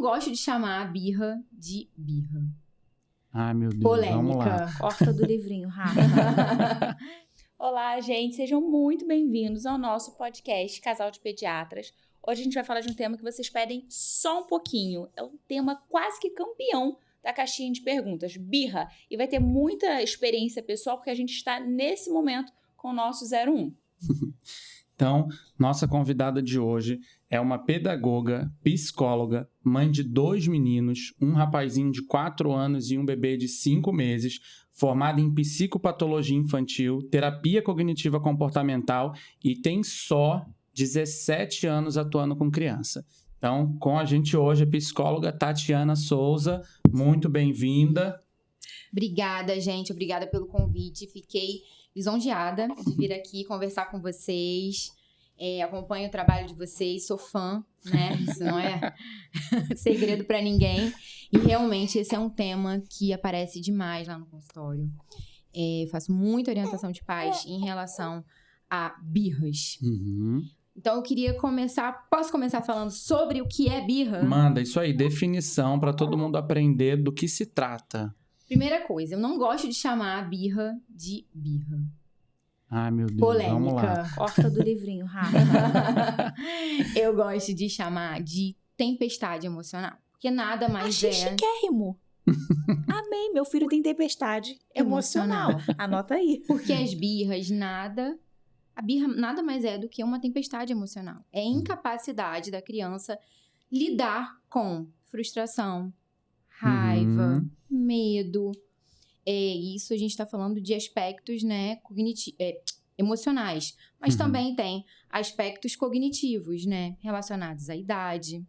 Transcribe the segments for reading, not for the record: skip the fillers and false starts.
Gosto de chamar a birra de birra. Ai, meu Deus, Polêmica. vamos lá. Corta do livrinho, Rafa. Olá, gente. Sejam muito bem-vindos ao nosso podcast Casal de Pediatras. Hoje a gente vai falar de um tema que vocês pedem só um pouquinho. É um tema quase que campeão da caixinha de perguntas, birra. E vai ter muita experiência pessoal, porque a gente está nesse momento com o nosso 01. Então, nossa convidada de hoje é uma pedagoga, psicóloga, mãe de 2 meninos, um rapazinho de 4 anos e um bebê de 5 meses, formada em psicopatologia infantil, terapia cognitiva comportamental e tem só 17 anos atuando com criança. Então, com a gente hoje a psicóloga Tatiana Souza, muito bem-vinda. Obrigada, gente. Obrigada pelo convite. Fiquei lisonjeada de vir aqui conversar com vocês. Acompanho o trabalho de vocês, sou fã, né? Isso não é segredo para ninguém. E realmente esse é um tema que aparece demais lá no consultório. Faço muita orientação de pais em relação a birras. Uhum. Então eu queria começar... Posso começar falando sobre o que é birra? Manda, isso aí, definição para todo mundo aprender do que se trata. Primeira coisa, eu não gosto de chamar a birra de birra. Ai, meu Deus, Polêmica. vamos lá. Corta do livrinho, Rafa. Eu gosto de chamar de tempestade emocional. Porque nada mais Achei é... chiquérrimo. Amei, meu filho tem tempestade emocional. Anota aí. Porque as birras, a birra nada mais é do que uma tempestade emocional. É a incapacidade da criança lidar com frustração, raiva, medo. Isso a gente está falando de aspectos, né, emocionais. Mas também tem aspectos cognitivos, né, relacionados à idade.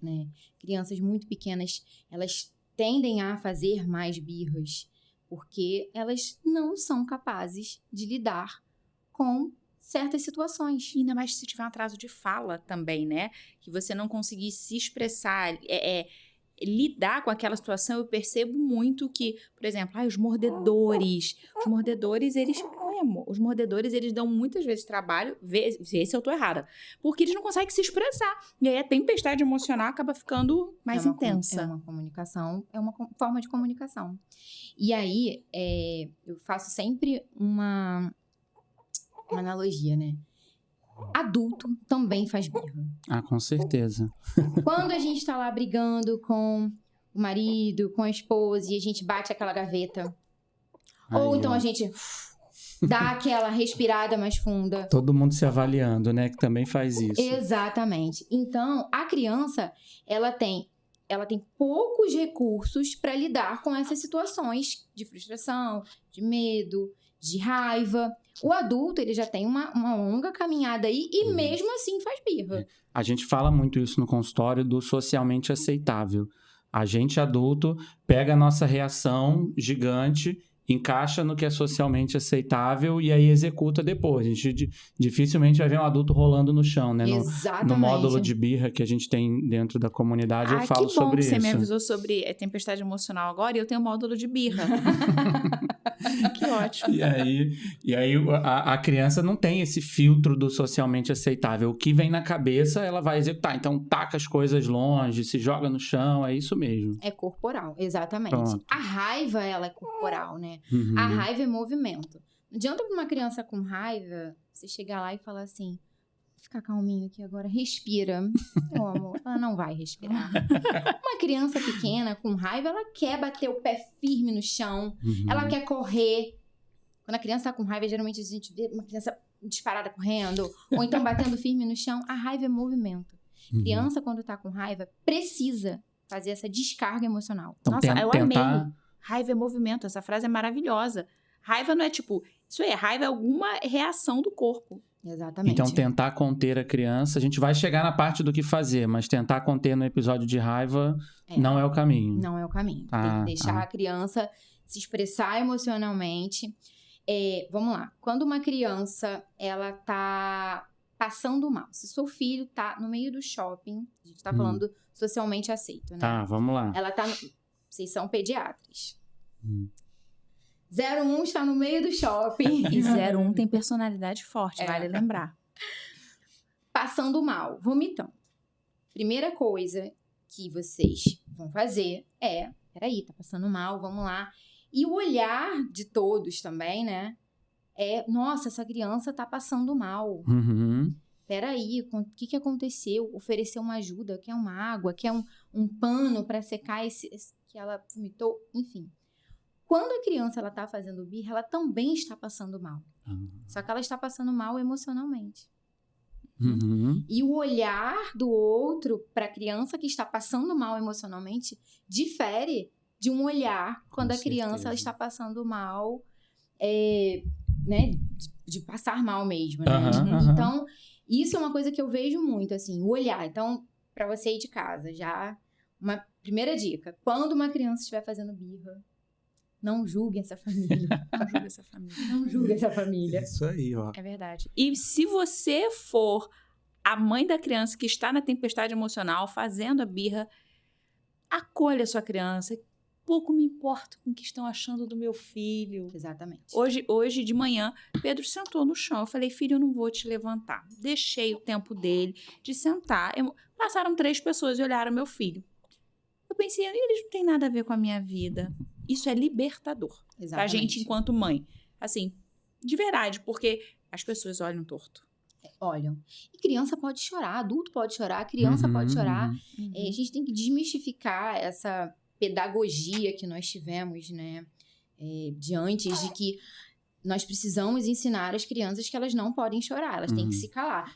Né? Crianças muito pequenas, elas tendem a fazer mais birras porque elas não são capazes de lidar com certas situações. E ainda mais se tiver um atraso de fala também, né? Que você não conseguir se expressar, lidar com aquela situação. Eu percebo muito que, por exemplo, os mordedores, eles dão muitas vezes trabalho, vê se eu tô errada, porque eles não conseguem se expressar. E aí a tempestade emocional acaba ficando mais intensa. É uma comunicação, é uma forma de comunicação. E aí, eu faço sempre uma analogia, né? Adulto também faz birra. Ah, com certeza. Quando a gente tá lá brigando com o marido, com a esposa, e a gente bate aquela gaveta. Ou então a gente dá aquela respirada mais funda. Todo mundo se avaliando, né? Que também faz isso. Exatamente. Então, a criança, ela tem poucos recursos para lidar com essas situações de frustração, de medo, de raiva. O adulto, ele já tem uma longa caminhada aí e mesmo assim faz birra. A gente fala muito isso no consultório do socialmente aceitável. A gente, adulto, pega a nossa reação gigante, encaixa no que é socialmente aceitável e aí executa depois. A gente dificilmente vai ver um adulto rolando no chão, né? Exatamente. No módulo de birra que a gente tem dentro da comunidade, eu falo sobre isso. Que bom que você me avisou sobre tempestade emocional agora e eu tenho um módulo de birra. Que ótimo. E aí a criança não tem esse filtro do socialmente aceitável. O que vem na cabeça, ela vai executar. Então, taca as coisas longe, se joga no chão, é isso mesmo. É corporal, exatamente. Pronto. A raiva, ela é corporal, né? A raiva é movimento. Não adianta pra uma criança com raiva, você chegar lá e falar assim, ficar calminho aqui agora, respira. Meu amor, ela não vai respirar. Uma criança pequena com raiva, ela quer bater o pé firme no chão, ela quer correr. Quando a criança tá com raiva, geralmente a gente vê uma criança disparada correndo, ou então batendo firme no chão. A raiva é movimento. Criança, quando tá com raiva, precisa fazer essa descarga emocional. Então, nossa, eu amei. Raiva é movimento, essa frase é maravilhosa. Raiva não é tipo... raiva é alguma reação do corpo. Exatamente. Então, tentar conter a criança... A gente vai chegar na parte do que fazer, mas tentar conter no episódio de raiva não é o caminho. Não é o caminho. Tem que deixar a criança se expressar emocionalmente. Vamos lá. Quando uma criança, ela tá passando mal. Se seu filho tá no meio do shopping, a gente tá falando socialmente aceito, né? Tá, vamos lá. Ela tá... Vocês são pediatras. 01 está no meio do shopping. E 01 tem personalidade forte, vale lembrar. Passando mal, vomitando. Primeira coisa que vocês vão fazer é, peraí, tá passando mal, vamos lá. E o olhar de todos também, né? Nossa, essa criança tá passando mal. Uhum. Peraí, o que aconteceu? Oferecer uma ajuda, quer uma água, quer um pano para secar esse que ela vomitou, enfim. Quando a criança ela tá fazendo birra, ela também está passando mal. Só que ela está passando mal emocionalmente. Uhum. E o olhar do outro para a criança que está passando mal emocionalmente difere de um olhar quando a criança ela está passando mal, né, de passar mal mesmo, né? Então, isso é uma coisa que eu vejo muito, assim, o olhar. Então, para você ir de casa, já uma primeira dica: quando uma criança estiver fazendo birra, não julguem essa família. Não julgue essa família. Não julgue essa família. Isso aí, ó. É verdade. E se você for a mãe da criança que está na tempestade emocional, fazendo a birra, acolha a sua criança. Pouco me importa com o que estão achando do meu filho. Exatamente. Hoje de manhã, Pedro sentou no chão. Eu falei, filho, eu não vou te levantar. Deixei o tempo dele de sentar. Passaram 3 pessoas e olharam meu filho. Eu pensei, eles não têm nada a ver com a minha vida. Isso é libertador. Exatamente. Pra gente enquanto mãe. Assim, de verdade, porque as pessoas olham torto. Olham. E criança pode chorar, adulto pode chorar, criança pode chorar. A gente tem que desmistificar essa pedagogia que nós tivemos, né? De antes, de que nós precisamos ensinar as crianças que elas não podem chorar, elas têm que se calar.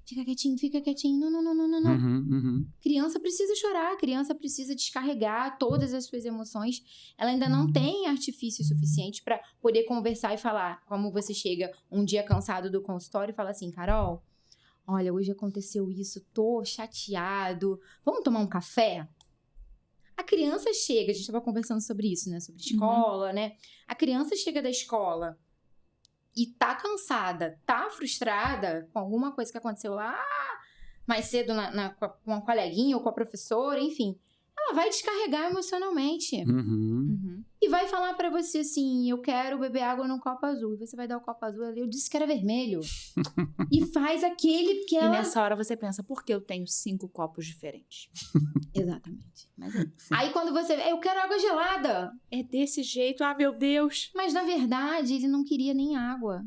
Fica quietinho, não. Criança precisa chorar, criança precisa descarregar todas as suas emoções. Ela ainda não tem artifício suficiente para poder conversar e falar. Como você chega um dia cansado do consultório e fala assim, Carol, olha, hoje aconteceu isso, tô chateado, vamos tomar um café? A criança chega, a gente estava conversando sobre isso, né? Sobre escola, né? A criança chega da escola e tá cansada, tá frustrada com alguma coisa que aconteceu lá mais cedo com uma coleguinha ou com a professora, enfim. Ela vai descarregar emocionalmente. E vai falar pra você assim, eu quero beber água num copo azul. E você vai dar o copo azul ali, eu disse que era vermelho. E faz aquele que ela... E nessa hora você pensa, por que eu tenho 5 copos diferentes? Exatamente. Mas aí quando você... Eu quero água gelada. É desse jeito, meu Deus. Mas na verdade, ele não queria nem água.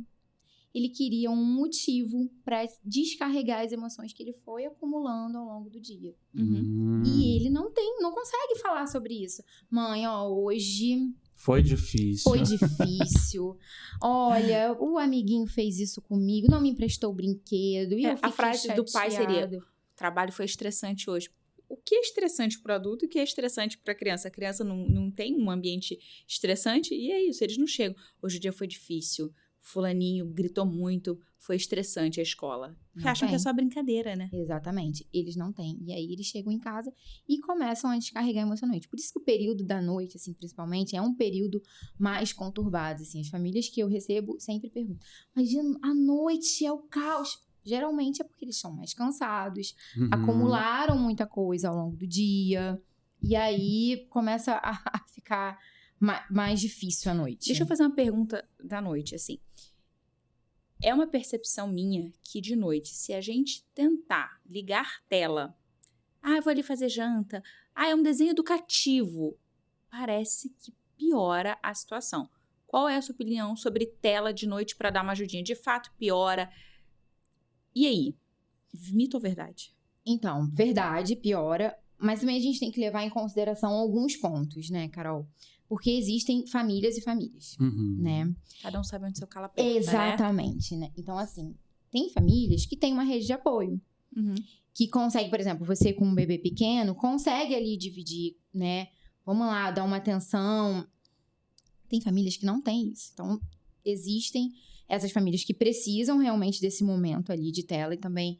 Ele queria um motivo para descarregar as emoções que ele foi acumulando ao longo do dia. E ele não consegue falar sobre isso. Mãe, hoje... Foi difícil. Olha, o amiguinho fez isso comigo, não me emprestou o brinquedo. E eu fiquei a frase chateado. do pai seria, o trabalho foi estressante hoje. O que é estressante para o adulto e o que é estressante para a criança? A criança não tem um ambiente estressante e é isso, eles não chegam. Hoje o dia foi difícil. Fulaninho gritou muito, foi estressante a escola. Porque acham que é só brincadeira, né? Exatamente. Eles não têm. E aí eles chegam em casa e começam a descarregar emocionalmente. Por isso que o período da noite, assim, principalmente, é um período mais conturbado, assim. As famílias que eu recebo sempre perguntam, mas a noite é o caos. Geralmente é porque eles são mais cansados, acumularam muita coisa ao longo do dia. E aí começa a ficar... mais difícil à noite. Deixa eu fazer uma pergunta da noite, assim. É uma percepção minha que de noite, se a gente tentar ligar tela, eu vou ali fazer janta, é um desenho educativo, parece que piora a situação. Qual é a sua opinião sobre tela de noite para dar uma ajudinha? De fato, piora. E aí? Mito ou verdade? Então, verdade, piora. Mas também a gente tem que levar em consideração alguns pontos, né, Carol? Porque existem famílias e famílias, né? Cada um sabe onde seu calo aperta, exatamente, né? Então, assim, tem famílias que têm uma rede de apoio. Que consegue, por exemplo, você com um bebê pequeno, consegue ali dividir, né? Vamos lá, dar uma atenção. Tem famílias que não têm isso. Então, existem essas famílias que precisam realmente desse momento ali de tela. E também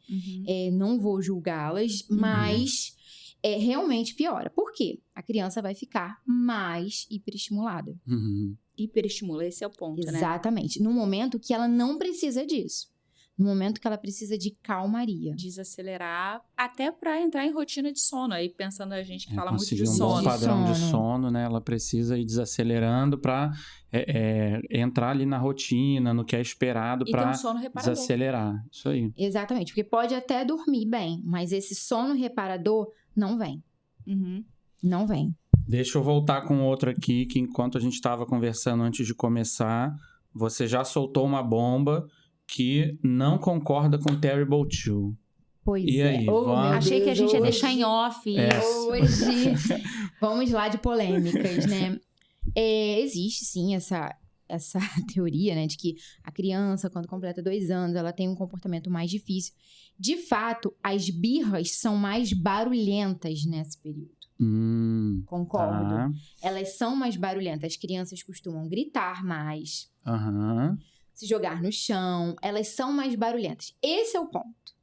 não vou julgá-las, mas... realmente piora. Por quê? A criança vai ficar mais hiperestimulada. Hiperestimula, esse é o ponto, né? Exatamente. No momento que ela não precisa disso. No momento que ela precisa de calmaria. Desacelerar, até para entrar em rotina de sono. Aí pensando a gente que fala muito de um sono. bom padrão de sono, né? Ela precisa ir desacelerando para entrar ali na rotina, no que é esperado para desacelerar. Isso aí. Exatamente. Porque pode até dormir bem, mas esse sono reparador não vem. Uhum. Não vem. Deixa eu voltar com outro aqui, que enquanto a gente estava conversando antes de começar, você já soltou uma bomba que não concorda com Terrible 2. Pois E é. aí, Meu Achei que a Deus, gente ia hoje- deixar em off isso. Hoje, vamos lá de polêmicas, né? Existe, sim, essa teoria, né? De que a criança, quando completa 2 anos, ela tem um comportamento mais difícil. De fato, as birras são mais barulhentas nesse período. Concordo. Tá. Elas são mais barulhentas. As crianças costumam gritar mais, Aham. se jogar no chão. Elas são mais barulhentas. Esse é o ponto.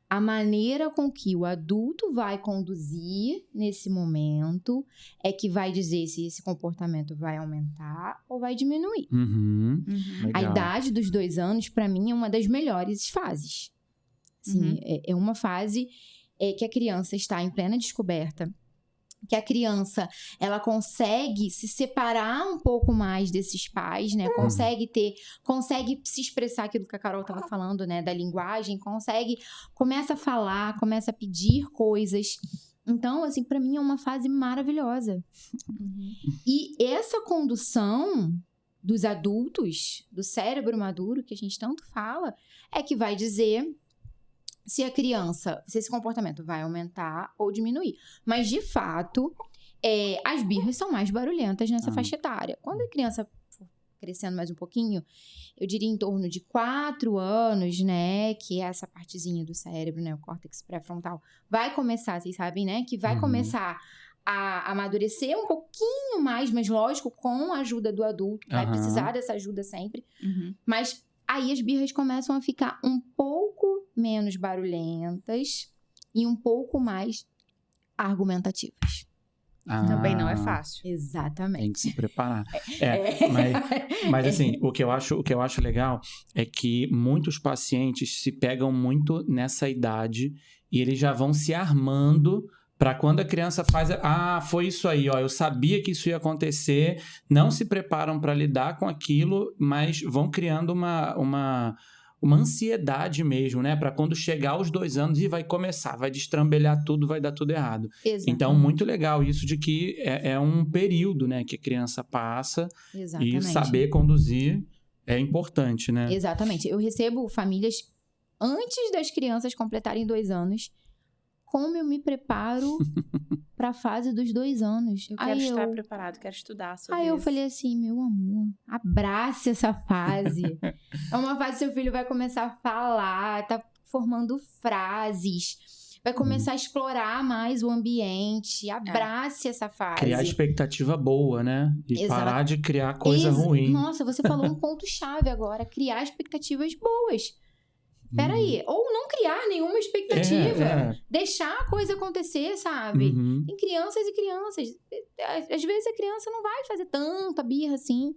A maneira com que o adulto vai conduzir nesse momento é que vai dizer se esse comportamento vai aumentar ou vai diminuir. Uhum. Uhum. A Legal. idade dos 2 anos, para mim, é uma das melhores fases. Assim, Uhum. é uma fase que a criança está em plena descoberta, que a criança, ela consegue se separar um pouco mais desses pais, né? Consegue se expressar aquilo que a Carol estava falando, né? Da linguagem, começa a falar, começa a pedir coisas. Então, assim, para mim é uma fase maravilhosa. Uhum. E essa condução dos adultos, do cérebro maduro, que a gente tanto fala, é que vai dizer se esse comportamento vai aumentar ou diminuir. Mas, de fato, as birras são mais barulhentas nessa faixa etária. Quando a criança for crescendo mais um pouquinho, eu diria em torno de 4 anos, né? Que é essa partezinha do cérebro, né? O córtex pré-frontal. Vai começar, vocês sabem, né? Que vai começar a amadurecer um pouquinho mais, mas lógico, com a ajuda do adulto. Vai precisar dessa ajuda sempre. Uhum. Mas aí as birras começam a ficar um pouco menos barulhentas e um pouco mais argumentativas. Também não é fácil. Exatamente. Tem que se preparar. Mas assim, o que eu acho legal é que muitos pacientes se pegam muito nessa idade e eles já vão se armando para quando a criança faz... foi isso aí, ó, eu sabia que isso ia acontecer. Não se preparam para lidar com aquilo, mas vão criando uma ansiedade mesmo, né? Para quando chegar aos 2 anos e vai começar, vai destrambelhar tudo, vai dar tudo errado. Exatamente. Então, muito legal isso de que é um período, né? Que a criança passa. Exatamente. E saber conduzir é importante, né? Exatamente. Eu recebo famílias antes das crianças completarem 2 anos. Como eu me preparo para a fase dos 2 anos? Eu quero estar preparado, quero estudar sobre Aí isso. eu falei assim, meu amor, abrace essa fase. É uma fase que seu filho vai começar a falar, tá formando frases, vai começar a explorar mais o ambiente. Abrace essa fase. Criar expectativa boa, né? E Exato. parar de criar coisa ruim. Nossa, você falou um ponto-chave agora. Criar expectativas boas. Peraí, ou não criar nenhuma expectativa. Deixar a coisa acontecer, sabe? Uhum. Tem crianças e crianças. Às vezes a criança não vai fazer tanta birra assim.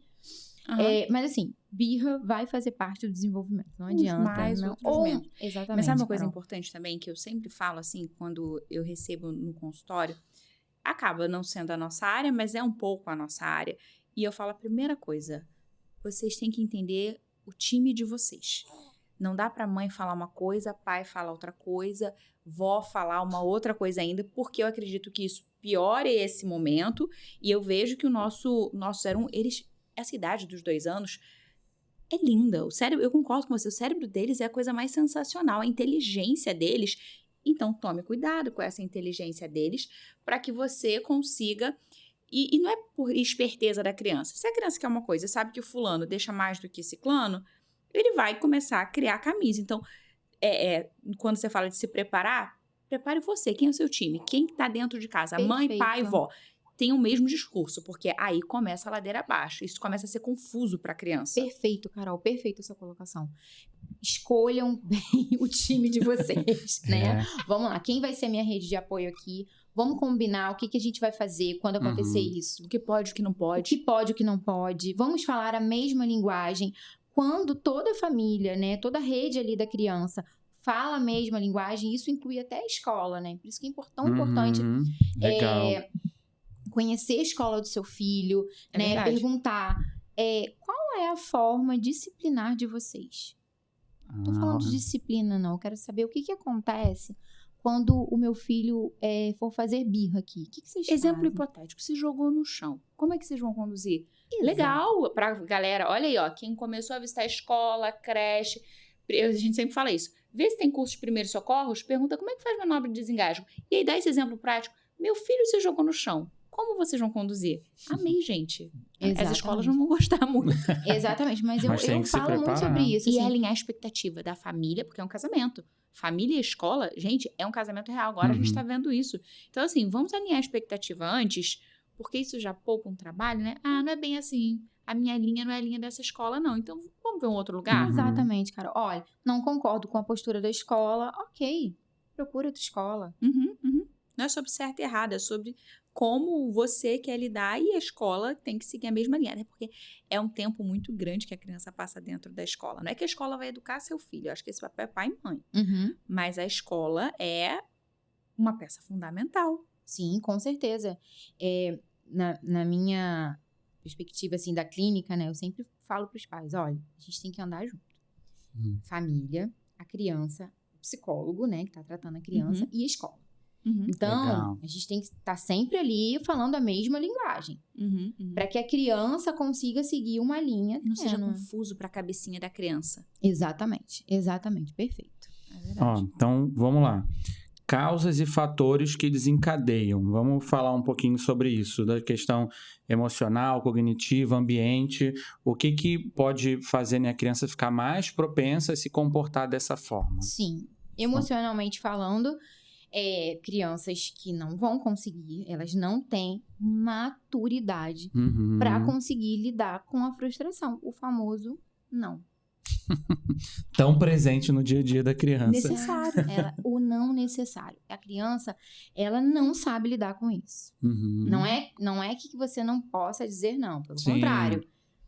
Uhum. Mas assim, birra vai fazer parte do desenvolvimento. Não adianta. mais, não. outros menos. Exatamente. Mas sabe uma coisa Carol? importante também, que eu sempre falo assim, quando eu recebo no consultório, acaba não sendo a nossa área, mas é um pouco a nossa área. E eu falo a primeira coisa, vocês têm que entender o time de vocês. Não dá pra mãe falar uma coisa, pai falar outra coisa, vó falar uma outra coisa ainda, porque eu acredito que isso piore esse momento. E eu vejo que o nosso 01, essa idade dos 2 anos é linda. O cérebro, eu concordo com você, o cérebro deles é a coisa mais sensacional, a inteligência deles. Então, tome cuidado com essa inteligência deles para que você consiga... E não é por esperteza da criança. Se a criança quer uma coisa e sabe que o fulano deixa mais do que ciclano, ele vai começar a criar camisa. Então, quando você fala de se preparar, prepare você. Quem é o seu time? Quem está dentro de casa? Mãe, pai, vó. Tem o mesmo discurso, porque aí começa a ladeira abaixo. Isso começa a ser confuso para a criança. Perfeito, Carol. Perfeita essa colocação. Escolham bem o time de vocês, né? Vamos lá. Quem vai ser minha rede de apoio aqui? Vamos combinar o que a gente vai fazer quando acontecer isso. O que pode, o que não pode. O que pode, o que não pode. Vamos falar a mesma linguagem. Quando toda a família, né, toda a rede ali da criança fala a mesma linguagem, isso inclui até a escola, né? Por isso que é tão importante conhecer a escola do seu filho, né? Verdade. Perguntar qual é a forma disciplinar de vocês. Não tô falando de disciplina, não. Eu quero saber o que acontece quando o meu filho for fazer birra aqui? O que vocês Exemplo fazem? hipotético, se jogou no chão. Como é que vocês vão conduzir? Exato. Legal pra galera. Olha aí, ó, quem começou a visitar escola, creche, a gente sempre fala isso. Vê se tem curso de primeiros socorros, pergunta como é que faz manobra de desengasgo. E aí dá esse exemplo prático. Meu filho se jogou no chão. Como vocês vão conduzir? Amei, gente. Exatamente. As escolas não vão gostar muito. Exatamente, mas eu tem que se falo muito preparar. sobre isso. E é assim. alinhar a expectativa da família, porque é um casamento. Família e escola, gente, é um casamento real. Agora a gente tá vendo isso. Então, assim, vamos alinhar a expectativa antes, porque isso já poupa um trabalho, né? Ah, não é bem assim. A minha linha não é a linha dessa escola, não. Então, vamos ver um outro lugar? Exatamente, cara. Olha, não concordo com a postura da escola. Ok, procura outra escola. Não é sobre certo e errado, é sobre como você quer lidar e a escola tem que seguir a mesma linha. Né? Porque é um tempo muito grande que a criança passa dentro da escola. Não é que a escola vai educar seu filho. Eu acho que esse papel é pai e mãe. Mas a escola é uma peça fundamental. Sim, com certeza. Na minha perspectiva, assim, da clínica, né? Eu sempre falo para os pais, olha, a gente tem que andar junto. Família, a criança, o psicólogo, né? Que tá tratando a criança e a escola. Então, Legal. a gente tem que estar sempre ali falando a mesma linguagem. Para que a criança consiga seguir uma linha. Não seja confuso para a cabecinha da criança. Exatamente, perfeito. É verdade. Então, vamos lá. Causas e fatores que desencadeiam. Vamos falar um pouquinho sobre isso, da questão emocional, cognitiva, ambiente. O que pode fazer, né, a criança ficar mais propensa a se comportar dessa forma? Sim, emocionalmente falando, crianças que não vão conseguir, elas não têm maturidade para conseguir lidar com a frustração. O famoso não. Tão presente no dia a dia da criança. Necessário. O não necessário. A criança, ela não sabe lidar com isso. Não é que você não possa dizer não, pelo contrário.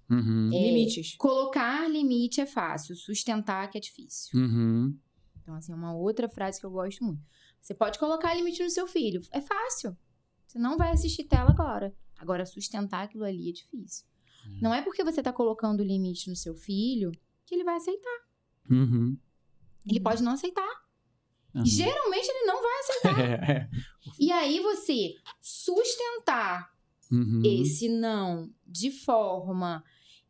Limites. Colocar limite é fácil, sustentar que é difícil. Então, assim, é uma outra frase que eu gosto muito. Você pode colocar limite no seu filho. É fácil. Você não vai assistir tela agora. Agora, sustentar aquilo ali é difícil. Não é porque você está colocando limite no seu filho que ele vai aceitar. Ele pode não aceitar. Geralmente, ele não vai aceitar. E aí, você sustentar esse não de forma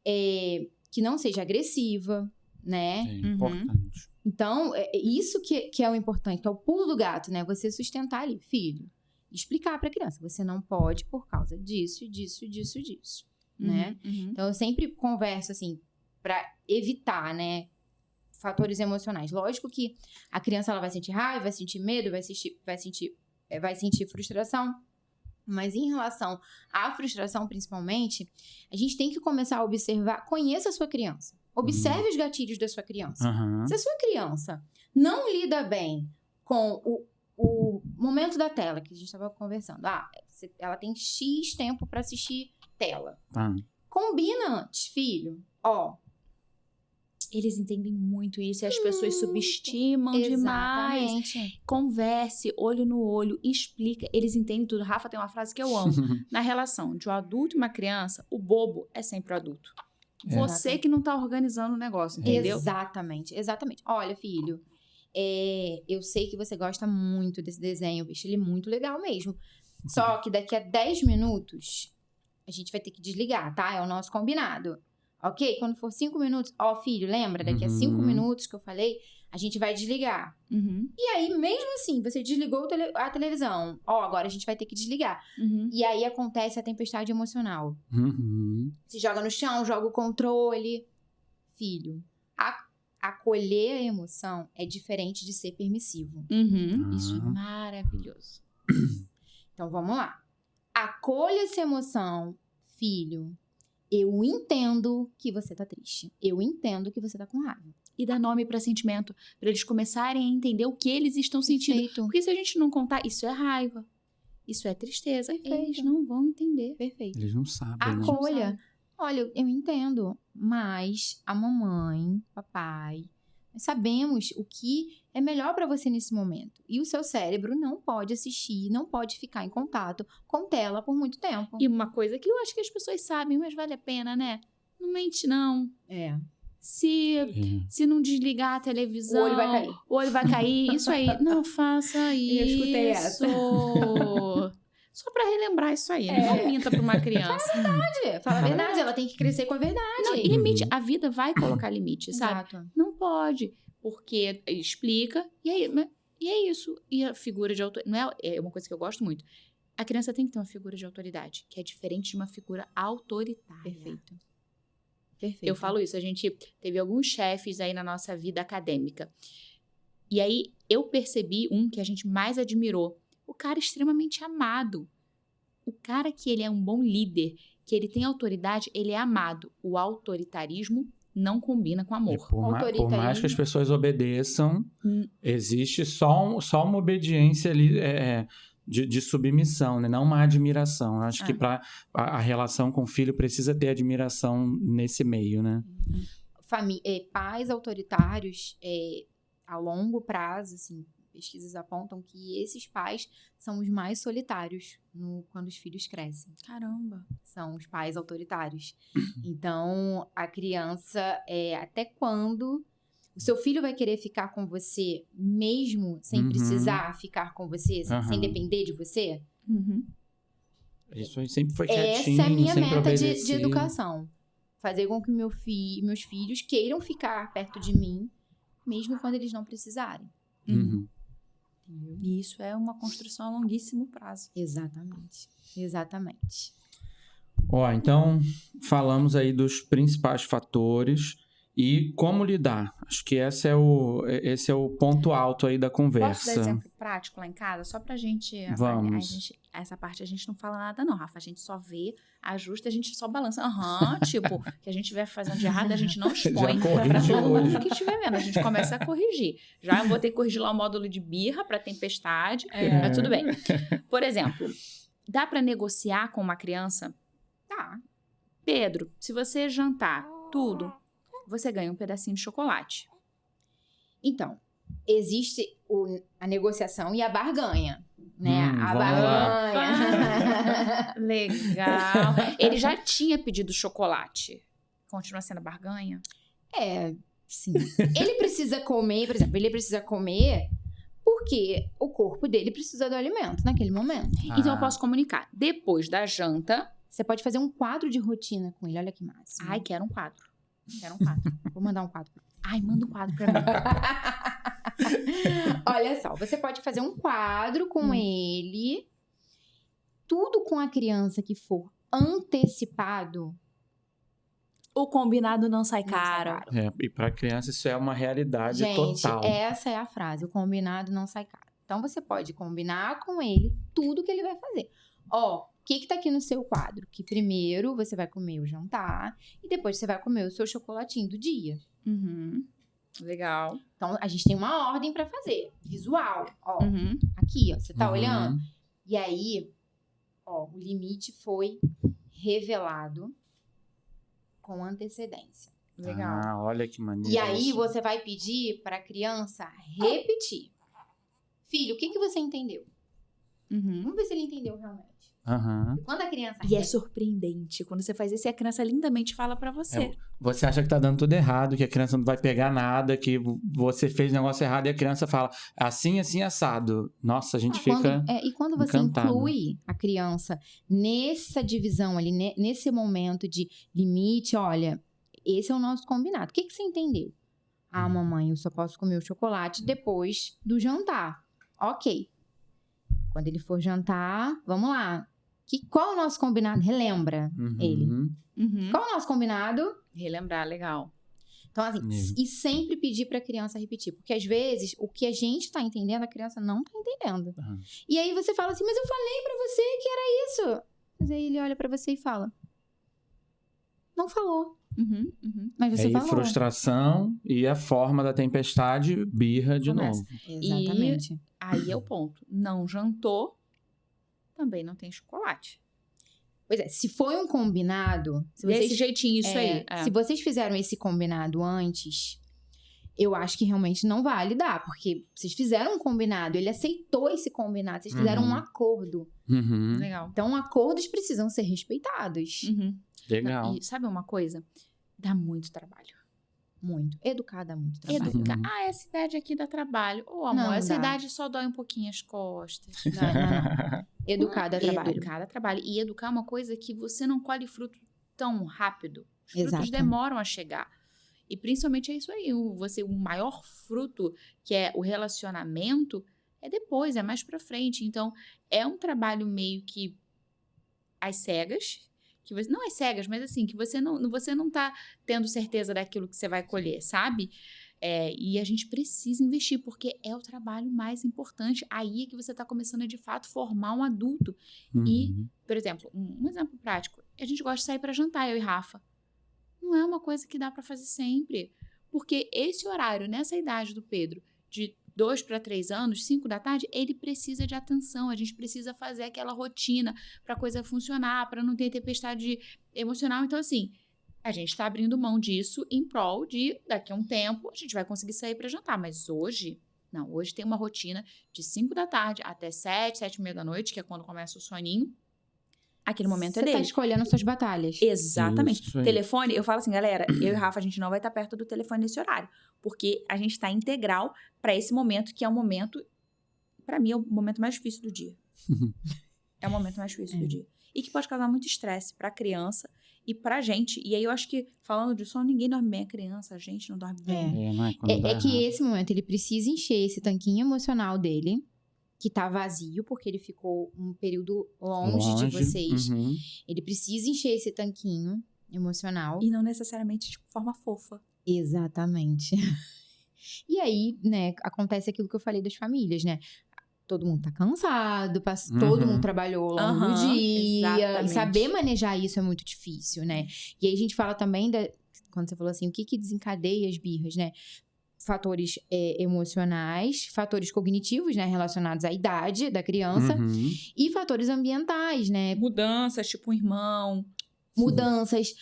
que não seja agressiva, né? É importante. Então, isso que é o importante, que é o pulo do gato, né? Você sustentar ali, filho, explicar para a criança, você não pode por causa disso, né? Então, eu sempre converso, assim, para evitar, né, fatores emocionais. Lógico que a criança, ela vai sentir raiva, vai sentir medo, vai sentir frustração, mas em relação à frustração, principalmente, a gente tem que começar a observar, conheça a sua criança. Observe os gatilhos da sua criança. Se a sua criança não lida bem com o momento da tela, que a gente estava conversando. Ela tem X tempo para assistir tela. Combina antes, filho. Eles entendem muito isso e as pessoas subestimam demais. Converse, olho no olho, explica. Eles entendem tudo. Rafa tem uma frase que eu amo. Na relação de um adulto e uma criança, o bobo é sempre o adulto. Você que não tá organizando o negócio, entendeu? Exatamente. Olha, filho, eu sei que você gosta muito desse desenho, eu acho ele muito legal mesmo. Só que daqui a 10 minutos, a gente vai ter que desligar, tá? É o nosso combinado. Ok? Quando for 5 minutos, filho, lembra? Daqui a 5 minutos que eu falei, a gente vai desligar. E aí, mesmo assim, você desligou a televisão. Agora a gente vai ter que desligar. E aí acontece a tempestade emocional. Se joga no chão, joga o controle. Filho, acolher a emoção é diferente de ser permissivo. Isso é maravilhoso. Então, vamos lá. Acolha essa emoção, filho. Eu entendo que você tá triste. Eu entendo que você tá com raiva. E dar nome para sentimento, para eles começarem a entender o que eles estão sentindo. Perfeito. Porque se a gente não contar, isso é raiva, isso é tristeza, eles não vão entender. Perfeito. Eles não sabem, Acolha. né? Olha, eu entendo, mas a mamãe, papai, nós sabemos o que é melhor para você nesse momento. E o seu cérebro não pode assistir, não pode ficar em contato com tela por muito tempo. E uma coisa que eu acho que as pessoas sabem, mas vale a pena, né? Não mente, não. Se não desligar a televisão... O olho vai cair. O olho vai cair. Isso aí. Não faça isso. Eu escutei essa. Só pra relembrar isso aí. Não minta pra uma criança. Fala a verdade, ela tem que crescer com a verdade. Não, e limite. A vida vai colocar limite, sabe? Exato. Não pode. Porque explica. E é isso. E a figura de autoridade... É uma coisa que eu gosto muito. A criança tem que ter uma figura de autoridade, que é diferente de uma figura autoritária. Perfeito. Eu falo isso, a gente teve alguns chefes aí na nossa vida acadêmica. E aí eu percebi um que a gente mais admirou. O cara extremamente amado. O cara que ele é um bom líder, que ele tem autoridade, ele é amado. O autoritarismo não combina com amor. Por mais que as pessoas obedeçam, existe só uma obediência ali de submissão, né? Não uma admiração. Eu acho que para a relação com o filho precisa ter admiração nesse meio, né? Pais autoritários, a longo prazo, assim, pesquisas apontam que esses pais são os mais solitários quando os filhos crescem. Caramba! São os pais autoritários. Então, a criança, até quando o seu filho vai querer ficar com você mesmo sem precisar ficar com você, sem depender de você? Isso aí sempre foi quietinho, essa é a minha sempre meta de obedecido. educação. Fazer com que meus filhos queiram ficar perto de mim, mesmo quando eles não precisarem. E isso é uma construção a longuíssimo prazo. Exatamente. Então, falamos aí dos principais fatores e como lidar. Acho que esse é o ponto alto aí da conversa. Posso dar exemplo prático lá em casa? Só pra gente... Vamos. Essa parte a gente não fala nada não, Rafa. A gente só vê, ajusta, a gente só balança. Tipo, que a gente estiver fazendo de errado, a gente não expõe pra todo mundo que estiver vendo. A gente começa a corrigir. Já vou ter que corrigir lá o módulo de birra pra tempestade, mas tudo bem. Por exemplo, dá pra negociar com uma criança? Tá. Pedro, se você jantar tudo, você ganha um pedacinho de chocolate. Então, existe a negociação e a barganha, né? A vamos barganha. Legal. Ele já tinha pedido chocolate. Continua sendo barganha? Sim. Ele precisa comer, por exemplo, porque o corpo dele precisa do alimento naquele momento. Então eu posso comunicar. Depois da janta... Você pode fazer um quadro de rotina com ele. Olha que massa. Ai, quero um quadro. Vou mandar um quadro. Ai, manda um quadro pra mim. Olha só, você pode fazer um quadro com ele. Tudo com a criança que for antecipado. O combinado não sai caro. E para criança isso é uma realidade Gente, total. Essa é a frase. O combinado não sai caro. Então, você pode combinar com ele tudo que ele vai fazer. O que tá aqui no seu quadro? Que primeiro você vai comer o jantar e depois você vai comer o seu chocolatinho do dia. Legal. Então, a gente tem uma ordem pra fazer. Visual. Aqui, você tá olhando? E aí, o limite foi revelado com antecedência. Legal. Olha que maneiro. E aí, você vai pedir pra criança repetir. Filho, o que você entendeu? Vamos ver se ele entendeu realmente. Quando a criança... E é surpreendente. Quando você faz isso, a criança lindamente fala pra você. Você acha que tá dando tudo errado, que a criança não vai pegar nada, que você fez negócio errado e a criança fala assim, assado. Nossa, a gente fica E quando você encantado. inclui a criança nessa divisão ali, nesse momento de limite, olha, esse é o nosso combinado. O que você entendeu? Mamãe, eu só posso comer o chocolate depois do jantar. Ok. Quando ele for jantar, vamos lá. Qual é o nosso combinado? Relembra ele. Qual é o nosso combinado? Relembrar, legal. Então, assim, e sempre pedir pra criança repetir. Porque, às vezes, o que a gente tá entendendo, a criança não tá entendendo. E aí, você fala assim, mas eu falei pra você que era isso. Mas aí, ele olha pra você e fala, não falou. Mas você falou. Frustração e a forma da tempestade, birra de novo. Exatamente. E aí é o ponto. Não jantou, também não tem chocolate. Pois é, se foi um combinado... Desse jeitinho, isso aí. Se vocês fizeram esse combinado antes, eu acho que realmente não vale dar. Porque vocês fizeram um combinado, ele aceitou esse combinado, vocês fizeram um acordo. Legal. Então, acordos precisam ser respeitados. Legal. E sabe uma coisa? Dá muito trabalho. muito. Educar dá muito trabalho. Educar. Essa idade aqui dá trabalho. Ô, amor, Não essa dá. idade só dói um pouquinho as costas. Não. Educar dá trabalho. Educar dá trabalho. E educar é uma coisa que você não colhe fruto tão rápido. Os frutos Exato. demoram a chegar. E principalmente é isso aí. O maior fruto, que é o relacionamento, é depois, é mais pra frente. Então, é um trabalho meio que às cegas. Que você, não às cegas, mas assim, que você não tá tendo certeza daquilo que você vai colher, sabe? E a gente precisa investir, porque é o trabalho mais importante. Aí é que você tá começando a, de fato, formar um adulto. E, por exemplo, um exemplo prático. A gente gosta de sair pra jantar, eu e Rafa. Não é uma coisa que dá pra fazer sempre. Porque esse horário, nessa idade do Pedro, de 2 para 3 anos, 5 da tarde, ele precisa de atenção. A gente precisa fazer aquela rotina pra coisa funcionar, pra não ter tempestade emocional. Então, assim, a gente tá abrindo mão disso em prol de, daqui a um tempo, a gente vai conseguir sair pra jantar. Mas hoje, não. Hoje tem uma rotina de 5 da tarde até 7, 7h30 da noite, que é quando começa o soninho. Aquele momento é dele. Você tá escolhendo suas batalhas. Exatamente. Isso aí. Telefone, eu falo assim, galera, eu e Rafa, a gente não vai estar perto do telefone nesse horário. Porque a gente tá integral pra esse momento, que é um momento, pra mim, é o momento mais difícil do dia. É o momento mais difícil do dia. E que pode causar muito estresse pra criança e pra gente. E aí eu acho que, falando de sono, ninguém dorme bem. A criança, a gente não dorme bem. Não é quando dá É que errado. esse momento ele precisa encher esse tanquinho emocional dele, que tá vazio, porque ele ficou um período longe de vocês. Uhum. Ele precisa encher esse tanquinho emocional. E não necessariamente de forma fofa. Exatamente. E aí, né, acontece aquilo que eu falei das famílias, né? Todo mundo tá cansado, todo mundo trabalhou ao longo do dia. Exatamente. E saber manejar isso é muito difícil, né? E aí a gente fala também, quando você falou assim, o que desencadeia as birras, né? Fatores emocionais, fatores cognitivos, né? Relacionados à idade da criança. Uhum. E fatores ambientais, né? Mudanças, tipo um irmão. Mudanças,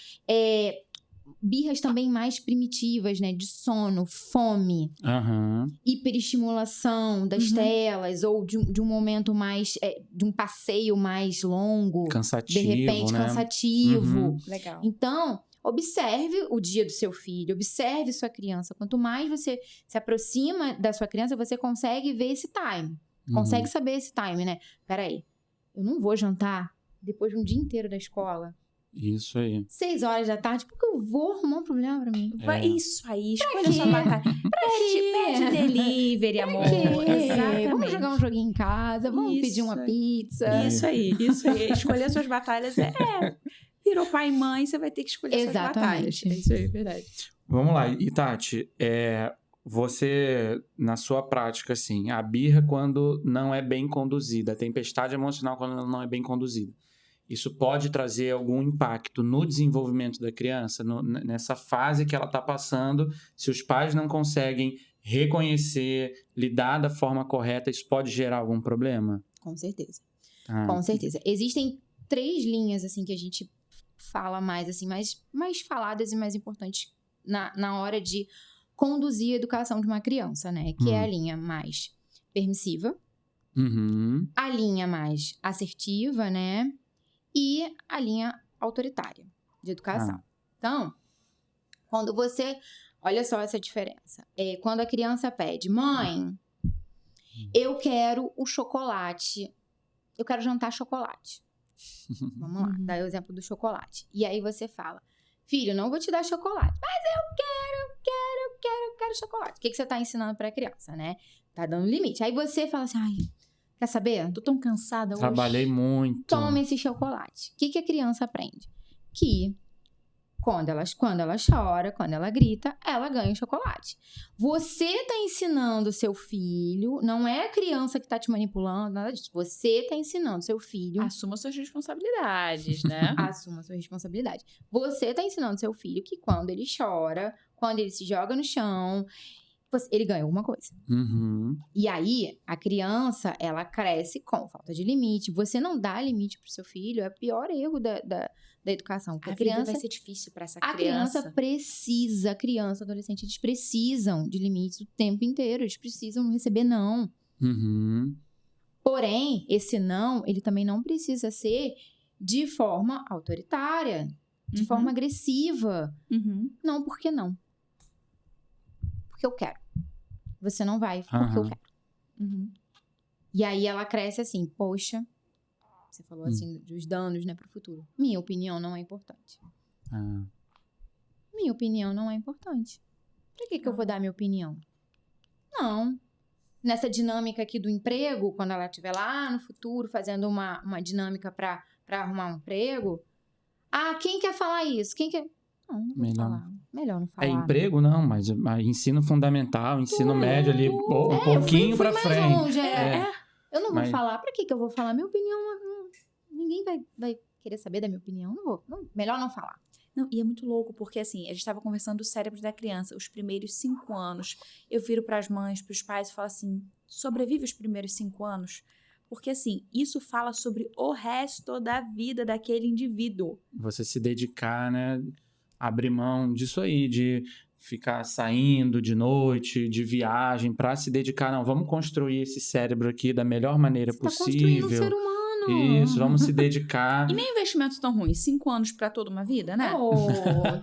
birras também mais primitivas, né? De sono, fome, Aham. hiperestimulação das telas, ou de um momento mais, de um passeio mais longo, Cansativo, de repente né? cansativo. Uhum. Legal. Então, observe o dia do seu filho, observe sua criança. Quanto mais você se aproxima da sua criança, você consegue ver esse time. Consegue saber esse time, né? Peraí, eu não vou jantar depois de um dia inteiro da escola. Isso aí. 6 horas da tarde, porque eu vou arrumar um problema pra mim. Vai, isso aí, escolha quê? sua batalha. quê? Pede delivery, amor. Exatamente. Vamos jogar um joguinho em casa, vamos Isso pedir uma aí. pizza. Isso aí. Escolher suas batalhas virou pai e mãe, você vai ter que escolher suas batalhas. Exatamente. É isso aí, verdade. Vamos lá. E Tati, você, na sua prática, assim, a birra quando não é bem conduzida, a tempestade emocional quando ela não é bem conduzida, isso pode trazer algum impacto no desenvolvimento da criança, nessa fase que ela está passando? Se os pais não conseguem reconhecer, lidar da forma correta, isso pode gerar algum problema? Com certeza. Ah, Com certeza. Existem 3 linhas, assim, que a gente fala mais, assim, mais faladas e mais importantes na hora de conduzir a educação de uma criança, né? Que é a linha mais permissiva, Uhum. a linha mais assertiva, né? E a linha autoritária de educação. Então, quando você... Olha só essa diferença. Quando a criança pede, mãe, eu quero o chocolate. Eu quero jantar chocolate. Vamos lá, dá o exemplo do chocolate. E aí você fala, filho, não vou te dar chocolate. Mas eu quero chocolate. O que você tá ensinando pra criança, né? Tá dando limite. Aí você fala assim, ai, quer saber? Tô tão cansada hoje. Trabalhei muito. Toma esse chocolate. O que a criança aprende? Que quando ela chora, quando ela grita, ela ganha o chocolate. Você tá ensinando seu filho, não é a criança que tá te manipulando, nada disso. Você tá ensinando seu filho. Assuma suas responsabilidades, né? Assuma sua responsabilidade. Você tá ensinando seu filho que quando ele chora, quando ele se joga no chão, ele ganha alguma coisa. Uhum. E aí, a criança, ela cresce com falta de limite. Você não dá limite pro seu filho, é o pior erro da educação. A A criança criança vai ser difícil pra essa A criança precisa, a criança, adolescente, eles precisam de limites o tempo inteiro. Eles precisam receber não. Uhum. Porém, esse não, ele também não precisa ser de forma autoritária, de forma agressiva. Uhum. Não, por que não? porque eu quero. Você não vai porque eu quero. E aí ela cresce assim, poxa, você falou assim dos danos, né, pro futuro. Minha opinião não é importante. Minha opinião não é importante. Pra que eu vou dar minha opinião? Não. Nessa dinâmica aqui do emprego, quando ela estiver lá no futuro fazendo uma dinâmica pra arrumar um emprego. Quem quer falar isso? Quem quer... Não vou falar. Melhor não falar. Emprego não, mas ensino fundamental, ensino médio ali, um pouquinho pra frente. Longe, eu não vou falar. Pra que eu vou falar? Minha opinião, ninguém vai querer saber da minha opinião. Melhor não falar. Não, e é muito louco, porque assim, a gente estava conversando do cérebro da criança, os primeiros 5 anos. Eu viro para as mães, para os pais e falo assim, sobrevive os primeiros 5 anos? Porque assim, isso fala sobre o resto da vida daquele indivíduo. Você se dedicar, né? Abrir mão disso aí, de ficar saindo de noite, de viagem, para se dedicar. Não, vamos construir esse cérebro aqui da melhor maneira possível. Construindo um ser humano. Isso, vamos se dedicar. E nem investimento tão ruim, 5 anos para toda uma vida, né?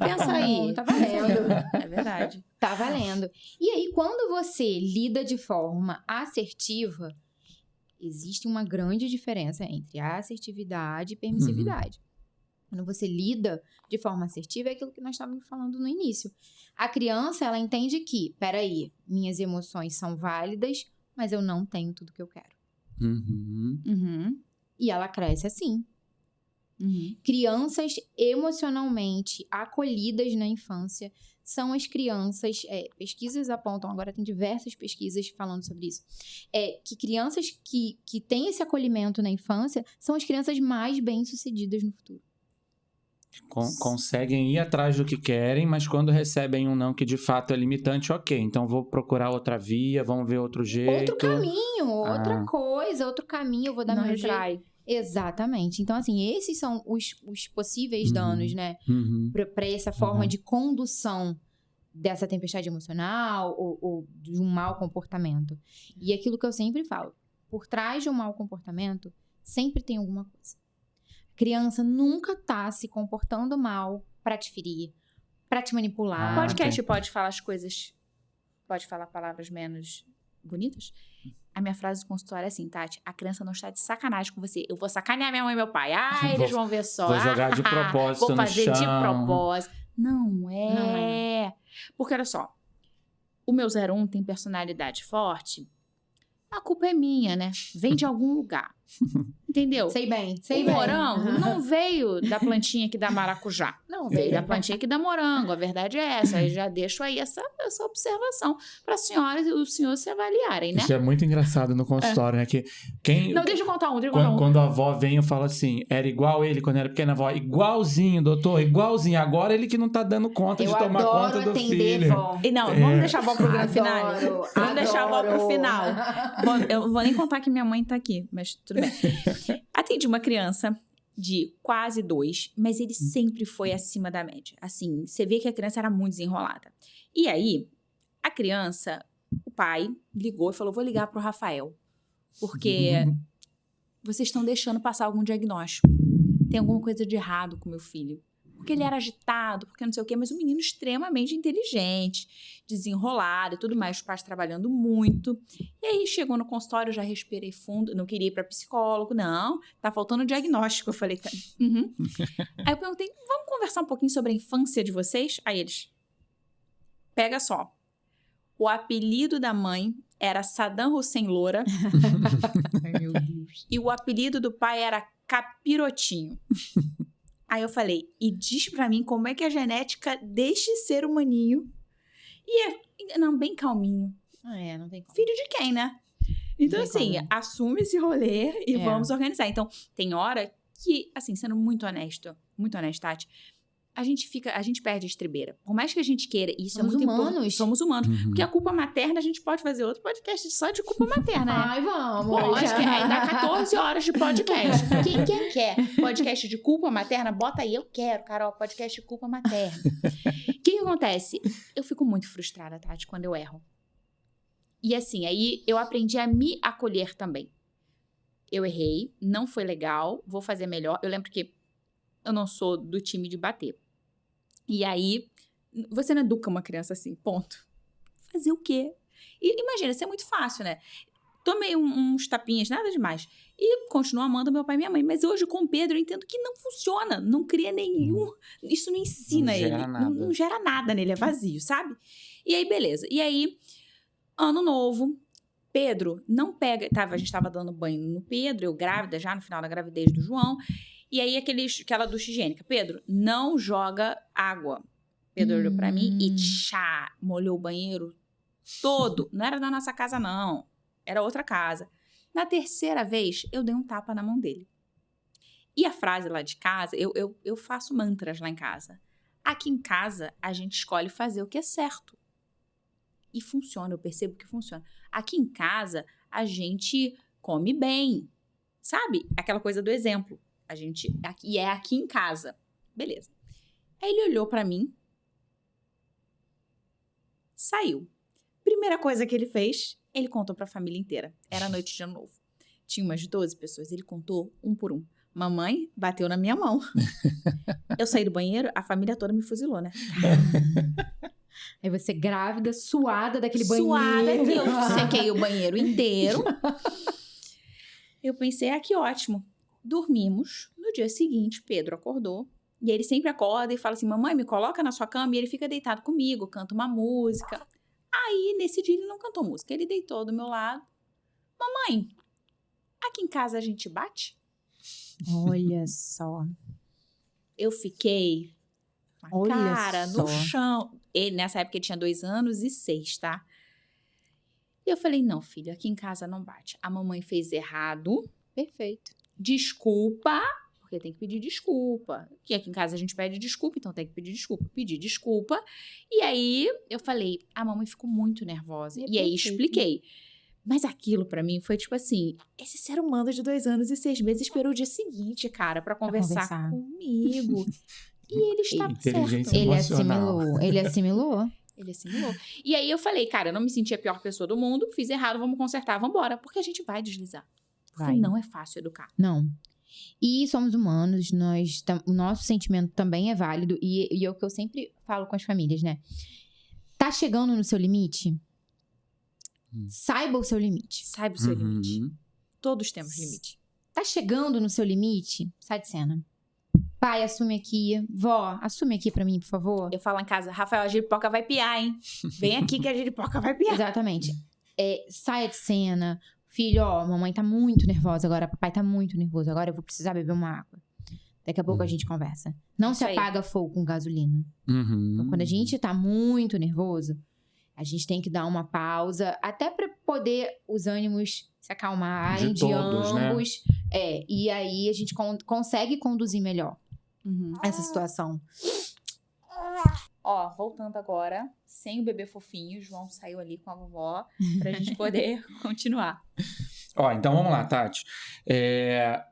Pensa aí. Tá valendo. É verdade. Tá valendo. E aí, quando você lida de forma assertiva, existe uma grande diferença entre assertividade e permissividade. Quando você lida de forma assertiva, é aquilo que nós estávamos falando no início. A criança, ela entende que, peraí, minhas emoções são válidas, mas eu não tenho tudo que eu quero. E ela cresce assim. Crianças emocionalmente acolhidas na infância são as crianças... pesquisas apontam, agora tem diversas pesquisas falando sobre isso, que crianças que têm esse acolhimento na infância são as crianças mais bem-sucedidas no futuro. Conseguem ir atrás do que querem, mas quando recebem um não que de fato é limitante, ok, então vou procurar outra via, vamos ver outro jeito. Outro caminho, outra coisa, outro caminho, eu vou dar meu jeito. Exatamente. Então, assim, esses são os possíveis danos, né? Para essa forma de condução dessa tempestade emocional ou de um mau comportamento. E aquilo que eu sempre falo, por trás de um mau comportamento, sempre tem alguma coisa. Criança nunca tá se comportando mal pra te ferir, pra te manipular. O podcast pode falar as coisas... Pode falar palavras menos bonitas? A minha frase do consultório é assim, Tati, a criança não está de sacanagem com você. Eu vou sacanear minha mãe e meu pai. Eles vão ver só. Vou jogar de propósito no chão. Vou fazer de propósito. Não é. Porque, olha só, o meu 01 tem personalidade forte... A culpa é minha, né? Vem de algum lugar. Entendeu? Sei bem. O morango não veio da plantinha que dá maracujá. Não, veio da plantinha que dá morango. A verdade é essa. Eu já deixo aí essa observação para as senhoras e os senhores se avaliarem, né? Isso é muito engraçado no consultório, né? Que Não, deixa eu contar um. Quando a avó vem, eu falo assim, era igual ele quando era pequena, avó. Igualzinho, doutor, igualzinho. Agora ele que não tá dando conta de tomar conta do filho. Vó. E não, vamos deixar a avó pro grande final. Vamos deixar a avó pro final. Eu vou nem contar que minha mãe tá aqui, mas tudo bem. Atendi uma criança de quase 2, mas ele sempre foi acima da média. Assim, você vê que a criança era muito desenrolada. E aí, a criança, o pai ligou e falou, vou ligar pro Rafael, porque vocês estão deixando passar algum diagnóstico. Tem alguma coisa de errado com meu filho. Porque ele era agitado, porque não sei o quê, mas um menino extremamente inteligente, desenrolado e tudo mais, os pais trabalhando muito. E aí chegou no consultório, eu já respirei fundo, não queria ir para psicólogo, não, tá faltando diagnóstico. Eu falei, tá. Aí eu perguntei, vamos conversar um pouquinho sobre a infância de vocês? Aí eles, pega só, o apelido da mãe era Saddam Hussein Loura. Ai, meu Deus. E o apelido do pai era Capirotinho. Aí eu falei, e diz pra mim como é que a genética deste ser humaninho... Não, bem calminho. Não tem como. Filho de quem, né? Então, assim, assume esse rolê e vamos organizar. Então, tem hora que, assim, sendo muito honesta, Tati, a gente perde a estribeira. Por mais que a gente queira, e isso somos é muito humanos. importante. Somos humanos. Porque a culpa materna, a gente pode fazer outro podcast só de culpa materna, né? Ai, vamos. Lógico, aí dá 14 horas de podcast. Quem quer podcast de culpa materna, bota aí. Eu quero, Carol, podcast de culpa materna. O que acontece? Eu fico muito frustrada, Tati, quando eu erro. E assim, aí eu aprendi a me acolher também. Eu errei, não foi legal, vou fazer melhor. Eu lembro que eu não sou do time de bater. E aí, você não educa uma criança assim, ponto. fazer o quê? E imagina, isso é muito fácil, né? Tomei uns tapinhas, nada demais. E continuo amando meu pai e minha mãe. Mas hoje, com o Pedro, eu entendo que não funciona. Não cria nenhum... Isso não ensina ele. Não gera nada nele, é vazio, sabe? E aí, beleza. E aí, ano novo, Pedro não pega... a gente tava dando banho no Pedro, eu grávida já, no final da gravidez do João. E aí, aquela ducha higiênica. Pedro, não joga água. Pedro olhou pra mim e molhou o banheiro todo. Não era da nossa casa, não. Era outra casa. Na terceira vez, eu dei um tapa na mão dele. E a frase lá de casa, eu faço mantras lá em casa. Aqui em casa, a gente escolhe fazer o que é certo. E funciona, eu percebo que funciona. Aqui em casa, a gente come bem. Sabe? Aquela coisa do exemplo. E é aqui em casa. Beleza. Aí ele olhou pra mim. Saiu. Primeira coisa que ele fez, ele contou pra família inteira. Era noite de ano novo. Tinha umas 12 pessoas, ele contou um por um. Mamãe bateu na minha mão. Eu saí do banheiro, a família toda me fuzilou, né? Aí você grávida, suada daquele banheiro. Suada, que eu sequei o banheiro inteiro. Eu pensei, que ótimo. Dormimos. No dia seguinte, Pedro acordou. E ele sempre acorda e fala assim, mamãe, me coloca na sua cama. E ele fica deitado comigo, canta uma música. Aí, nesse dia, ele não cantou música. Ele deitou do meu lado. Mamãe, aqui em casa a gente bate? Olha só. Eu fiquei com a cara no chão. Ele, nessa época, ele tinha 2 anos e 6, tá? E eu falei, não, filho, aqui em casa não bate. A mamãe fez errado. Perfeito. Desculpa, porque tem que pedir desculpa. Que aqui em casa a gente pede desculpa, então tem que pedir desculpa. Pedi desculpa. E aí, eu falei, a mamãe ficou muito nervosa. E aí, expliquei. Mas aquilo pra mim foi tipo assim, esse ser humano de 2 anos e 6 meses esperou o dia seguinte, cara, pra conversar comigo. E ele estava certo. Ele assimilou. Ele assimilou. E aí eu falei, cara, eu não me senti a pior pessoa do mundo, fiz errado, vamos consertar, vamos embora. Porque a gente vai deslizar. Porque não é fácil educar. Não. E somos humanos, o nosso sentimento também é válido. E é o que eu sempre falo com as famílias, né? Tá chegando no seu limite? Saiba o seu limite. Saiba o seu limite. Todos temos limite. Tá chegando no seu limite? Sai de cena. Pai, assume aqui. Vó, assume aqui pra mim, por favor. Eu falo em casa, Rafael, a giripoca vai piar, hein? Vem aqui que a giripoca vai piar. Exatamente. Saia de cena. Filho, mamãe tá muito nervosa agora. Papai tá muito nervoso. Agora eu vou precisar beber uma água. Daqui a pouco a gente conversa. Não se apaga fogo com gasolina. Então, quando a gente tá muito nervoso, a gente tem que dar uma pausa, até para poder os ânimos se acalmarem de ambos. Né? E aí a gente consegue conduzir melhor essa situação. Ó, voltando agora, sem o bebê fofinho, o João saiu ali com a vovó pra gente poder continuar. Ó, então vamos lá, Tati.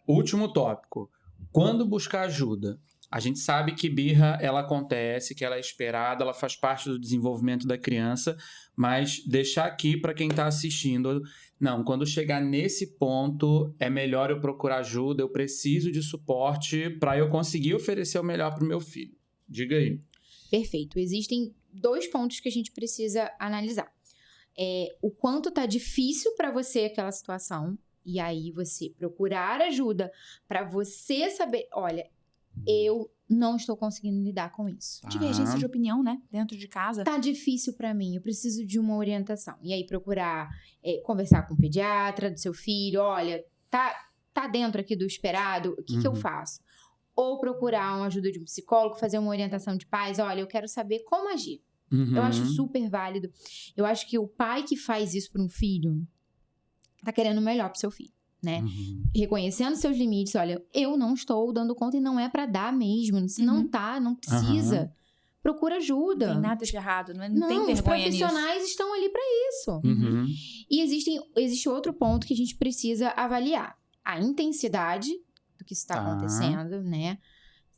Último tópico. Quando buscar ajuda? A gente sabe que birra, ela acontece, que ela é esperada, ela faz parte do desenvolvimento da criança, mas deixar aqui para quem está assistindo, não, quando chegar nesse ponto, é melhor eu procurar ajuda, eu preciso de suporte para eu conseguir oferecer o melhor para o meu filho. Diga aí. Perfeito. Existem 2 pontos que a gente precisa analisar. O quanto tá difícil para você aquela situação, e aí você procurar ajuda para você saber, olha, eu não estou conseguindo lidar com isso. Divergência de opinião, né? Dentro de casa. Tá difícil pra mim, eu preciso de uma orientação. E aí procurar conversar com o pediatra do seu filho. Olha, tá dentro aqui do esperado, o que eu faço? Ou procurar uma ajuda de um psicólogo, fazer uma orientação de pais. Olha, eu quero saber como agir. Eu acho super válido. Eu acho que o pai que faz isso para um filho tá querendo o melhor pro seu filho. Né? Reconhecendo seus limites, olha, eu não estou dando conta e não é pra dar mesmo. Se não tá, não precisa. Procura ajuda. Não tem nada de errado, não tem vergonha os profissionais nisso. Estão ali pra isso. E existe outro ponto que a gente precisa avaliar. A intensidade do que está acontecendo, né?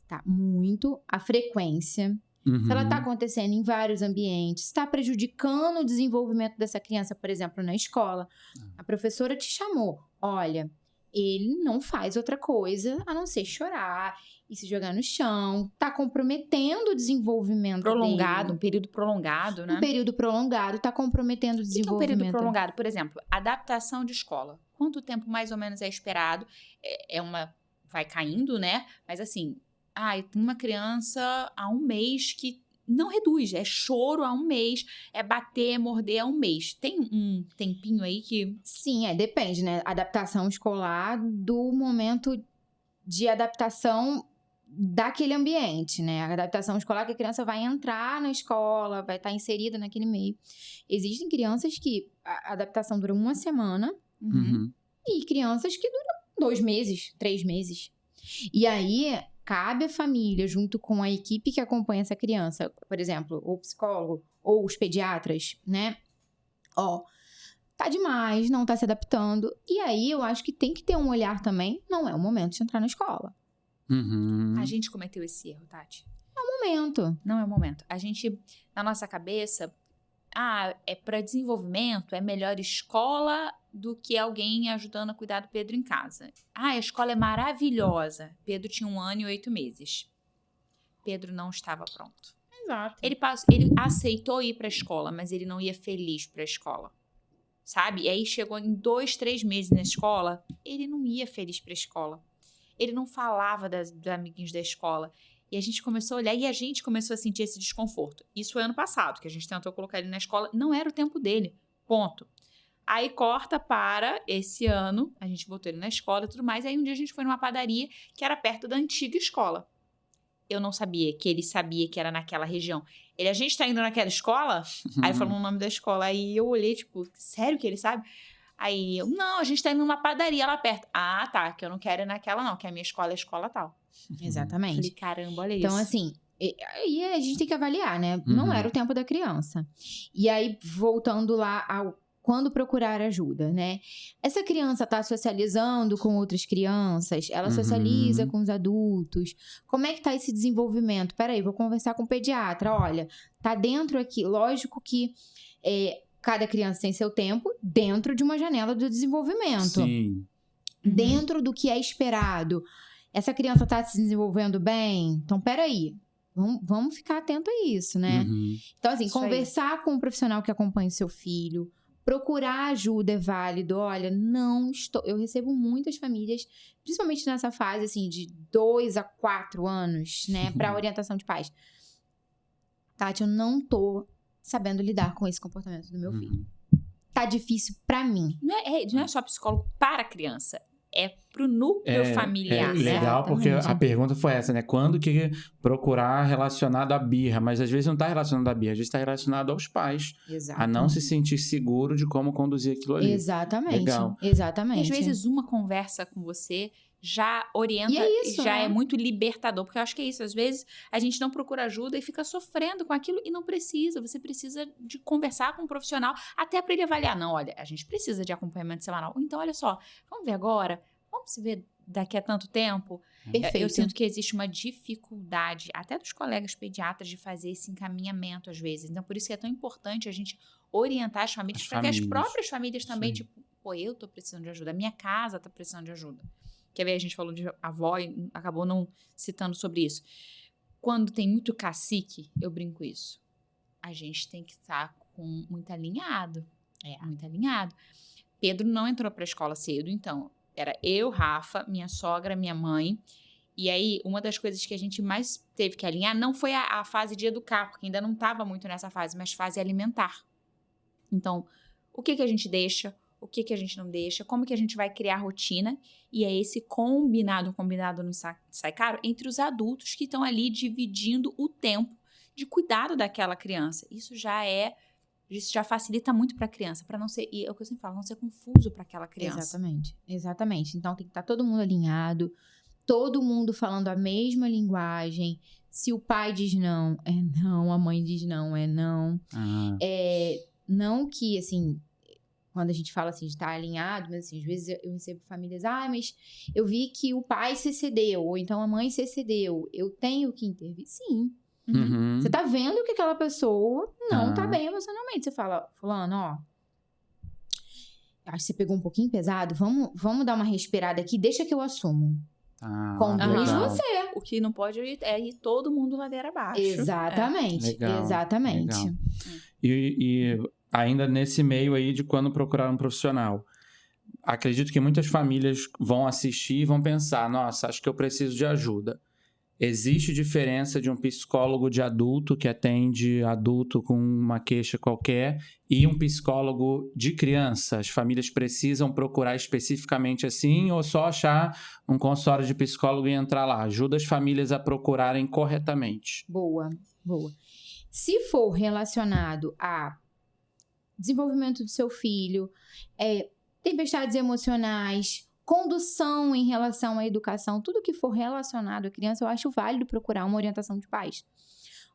Tá muito. A frequência. Se ela tá acontecendo em vários ambientes, está prejudicando o desenvolvimento dessa criança, por exemplo, na escola. A professora te chamou. Olha, ele não faz outra coisa a não ser chorar e se jogar no chão, tá comprometendo o desenvolvimento Prolongado, dele. um período prolongado, né? Um período prolongado tá comprometendo o O que é um desenvolvimento. período prolongado? Por exemplo, adaptação de escola. Quanto tempo mais ou menos é esperado? Vai caindo, né? Mas assim, tem uma criança há um mês que não reduz, é choro há um mês, é bater, morder há um mês. Tem um tempinho aí que... Sim, depende, né? Adaptação escolar do momento de adaptação daquele ambiente, né? A adaptação escolar que a criança vai entrar na escola, vai estar inserida naquele meio. Existem crianças que a adaptação dura 1 semana e crianças que duram 2 meses, 3 meses. E aí, cabe à família, junto com a equipe que acompanha essa criança, por exemplo, o psicólogo ou os pediatras, né? Tá demais, não tá se adaptando. E aí, eu acho que tem que ter um olhar também. Não é o momento de entrar na escola. A gente cometeu esse erro, Tati. É o momento. Não é o momento. A gente, na nossa cabeça, é para desenvolvimento, é melhor escola do que alguém ajudando a cuidar do Pedro em casa. A escola é maravilhosa. Pedro tinha 1 ano e 8 meses. Pedro não estava pronto. Exato. Ele aceitou ir para a escola, mas ele não ia feliz para a escola. Sabe? E aí chegou em 2, 3 meses na escola, ele não ia feliz para a escola. Ele não falava dos amiguinhos da escola. E a gente começou a olhar e a gente começou a sentir esse desconforto. Isso foi ano passado, que a gente tentou colocar ele na escola. Não era o tempo dele. Ponto. Aí corta para esse ano, a gente botou ele na escola e tudo mais. Aí um dia a gente foi numa padaria que era perto da antiga escola. Eu não sabia que ele sabia que era naquela região. A gente tá indo naquela escola? Aí falou o nome da escola. Aí eu olhei, tipo, sério que ele sabe? Aí eu, não, a gente tá indo numa padaria lá perto. Ah, tá, que eu não quero ir naquela não, que a minha escola é escola tal. Exatamente. Falei, caramba, olha isso. Então, assim, aí a gente tem que avaliar, né? Não era o tempo da criança. E aí, voltando lá ao quando procurar ajuda, né? Essa criança tá socializando com outras crianças, ela socializa com os adultos. Como é que tá esse desenvolvimento? Peraí, vou conversar com o pediatra. Olha, tá dentro aqui, lógico que cada criança tem seu tempo dentro de uma janela do desenvolvimento. Sim. Dentro do que é esperado. Essa criança tá se desenvolvendo bem? Então, peraí. Vamos ficar atento a isso, né? Então, assim, Isso conversar com um profissional que acompanha o seu filho, procurar ajuda é válido. Olha, eu recebo muitas famílias, principalmente nessa fase, assim, de 2 a 4 anos, né? Para orientação de pais. Tati, eu não tô sabendo lidar com esse comportamento do meu filho. Tá difícil pra mim. Não é só psicólogo para a criança. É pro núcleo familiar. É legal, porque a pergunta foi essa, né? Quando que procurar relacionado à birra? Mas às vezes não tá relacionado à birra, às vezes está relacionado aos pais. Exato. A não se sentir seguro de como conduzir aquilo ali. Exatamente. Legal. Exatamente. E às vezes uma conversa com você já orienta, já é muito libertador. Porque eu acho que é isso. Às vezes a gente não procura ajuda e fica sofrendo com aquilo e não precisa. Você precisa de conversar com um profissional até para ele avaliar. Não, olha, a gente precisa de acompanhamento semanal. Então, olha só, vamos ver agora? Vamos se ver daqui a tanto tempo? Perfeito. Eu sinto que existe uma dificuldade, até dos colegas pediatras, de fazer esse encaminhamento às vezes. Então, por isso que é tão importante a gente orientar as famílias, para que as próprias famílias também, tipo, eu tô precisando de ajuda, a minha casa tá precisando de ajuda. Quer ver, a gente falou de avó e acabou não citando sobre isso. Quando tem muito cacique, eu brinco isso. A gente tem que estar com muito alinhado. Muito alinhado. Pedro não entrou para a escola cedo, então era eu, Rafa, minha sogra, minha mãe. E aí, uma das coisas que a gente mais teve que alinhar não foi a fase de educar, porque ainda não estava muito nessa fase, mas fase alimentar. Então, o que a gente deixa? O que a gente não deixa, como que a gente vai criar rotina, e é esse combinado não sai caro, entre os adultos que estão ali dividindo o tempo de cuidado daquela criança. Isso já facilita muito para a criança, para não ser, e é o que eu sempre falo, não ser confuso para aquela criança. Exatamente. Então tem que estar todo mundo alinhado, todo mundo falando a mesma linguagem. Se o pai diz não, é não, a mãe diz não, é não. Não que, assim, quando a gente fala assim de estar alinhado, mas assim, às vezes eu recebo famílias, mas eu vi que o pai se excedeu, ou então a mãe se excedeu, eu tenho que intervir. Sim. Você tá vendo que aquela pessoa não tá bem emocionalmente. Você fala, fulano, acho que você pegou um pouquinho pesado, vamos dar uma respirada aqui, deixa que eu assumo. Conduz você. O que não pode é ir todo mundo ladeira abaixo. Exatamente, exatamente. Legal. E ainda nesse meio aí de quando procurar um profissional, acredito que muitas famílias vão assistir e vão pensar, nossa, acho que eu preciso de ajuda. Existe diferença de um psicólogo de adulto que atende adulto com uma queixa qualquer e um psicólogo de criança? As famílias precisam procurar especificamente assim ou só achar um consultório de psicólogo e entrar lá? Ajuda as famílias a procurarem corretamente. Boa. Se for relacionado a desenvolvimento do seu filho, tempestades emocionais, condução em relação à educação, tudo que for relacionado à criança, eu acho válido procurar uma orientação de pais.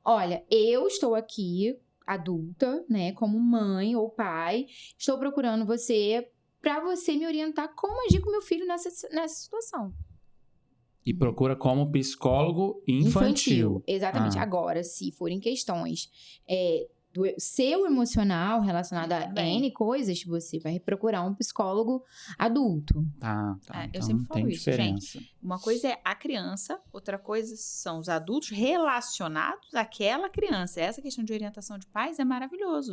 Olha, eu estou aqui, adulta, né, como mãe ou pai, estou procurando você para você me orientar como agir com meu filho nessa situação. E procura como psicólogo infantil. Exatamente. Agora, se forem questões do seu emocional relacionado a N coisas, você vai procurar um psicólogo adulto. Tá. Eu Então, sempre falo tem isso, diferença. gente. Uma coisa é a criança, outra coisa são os adultos relacionados àquela criança. Essa questão de orientação de pais é maravilhoso.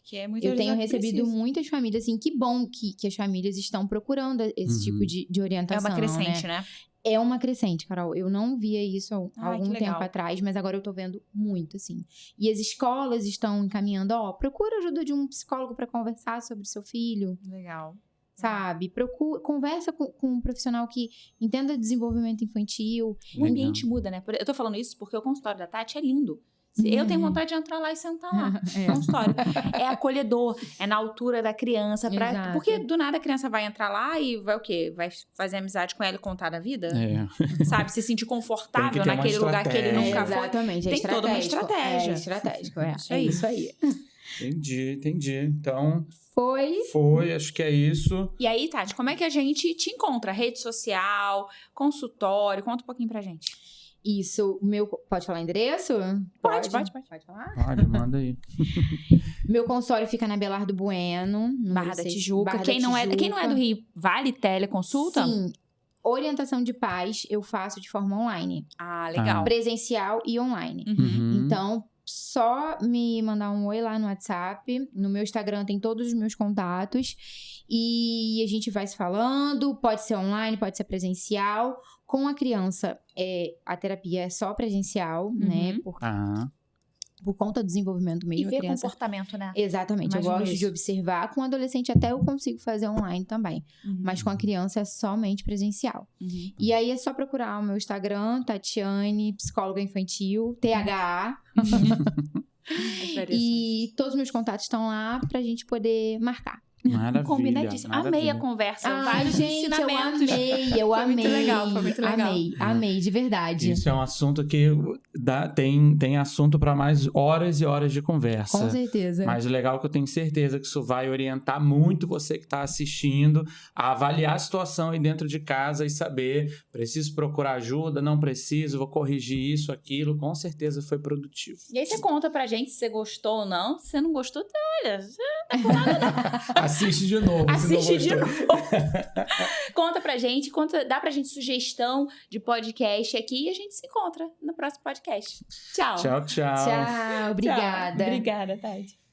Que é muito Eu tenho recebido muitas famílias, assim, que bom que as famílias estão procurando esse tipo de orientação. É uma crescente, né? É uma crescente, Carol. Eu não via isso há algum que legal. tempo atrás, mas agora eu tô vendo muito, assim. E as escolas estão encaminhando, procura a ajuda de um psicólogo para conversar sobre seu filho. Legal. Sabe? Conversa com um profissional que entenda desenvolvimento infantil. O ambiente muda, né? Eu tô falando isso porque o consultório da Tati é lindo. Eu tenho vontade de entrar lá e sentar lá. Consultório. É acolhedor, é na altura da criança. Porque do nada a criança vai entrar lá e vai o quê? Vai fazer amizade com ela e contar da vida? Sabe? Se sentir confortável naquele lugar que ele nunca foi. Exatamente. Tem toda uma estratégia. É estratégico, é isso aí. Entendi. Então... Foi, acho que é isso. E aí, Tati, como é que a gente te encontra? Rede social, consultório? Conta um pouquinho pra gente. Isso, pode falar endereço? Pode falar? Pode, manda aí. Meu consultório fica na Belardo Bueno, Barra da Tijuca. Quem não é do Rio, vale teleconsulta? Sim. Orientação de pais eu faço de forma online. Legal. Presencial e online. Então, só me mandar um oi lá no WhatsApp. No meu Instagram tem todos os meus contatos. E a gente vai se falando. Pode ser online, pode ser presencial. Com a criança, a terapia é só presencial, né? Por conta do desenvolvimento mesmo. E ver criança... comportamento, né? Exatamente. Imagino eu gosto isso. de observar. Com o adolescente até eu consigo fazer online também. Mas com a criança é somente presencial. E aí é só procurar o meu Instagram, Tatiane, psicóloga infantil, THA. E todos os meus contatos estão lá pra gente poder marcar. Maravilha. Combinadíssimo. Amei a conversa. Vários gente, ensinamentos. Eu amei. Muito legal, foi muito legal. Amei, de verdade. Isso é um assunto que tem assunto para mais horas e horas de conversa. Com certeza. Mas o legal é que eu tenho certeza que isso vai orientar muito você que está assistindo a avaliar a situação aí dentro de casa e saber, preciso procurar ajuda, não preciso, vou corrigir isso, aquilo. Com certeza foi produtivo. E aí você conta pra gente se você gostou ou não. Se você não gostou, então, olha, você não tá com nada não. Assiste de novo. Assiste de novo. Conta pra gente, dá pra gente sugestão de podcast aqui e a gente se encontra no próximo podcast. Tchau. Tchau. Tchau, obrigada. Tchau. Obrigada, Tati.